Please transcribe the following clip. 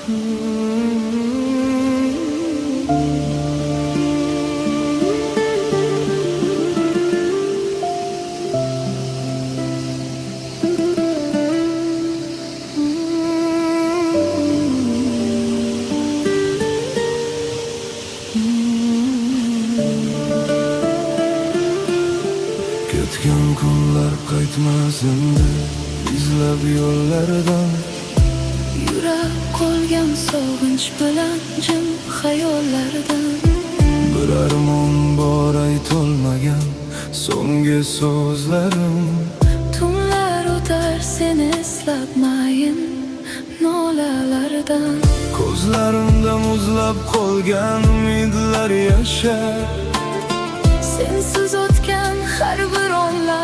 Ketgan kunlar qaytmas endi izlab yo'llardan. Yurab qolgan sog'inch bilan jim xayollardan. Bir armon bor aytolmagan so'nggi so'zlarim. Tunlar o'tar seni eslab mayin nolalardan. Ko'zlarimda muzlab qolgan umidlar yashar. Sensiz o'tgan har bir onlar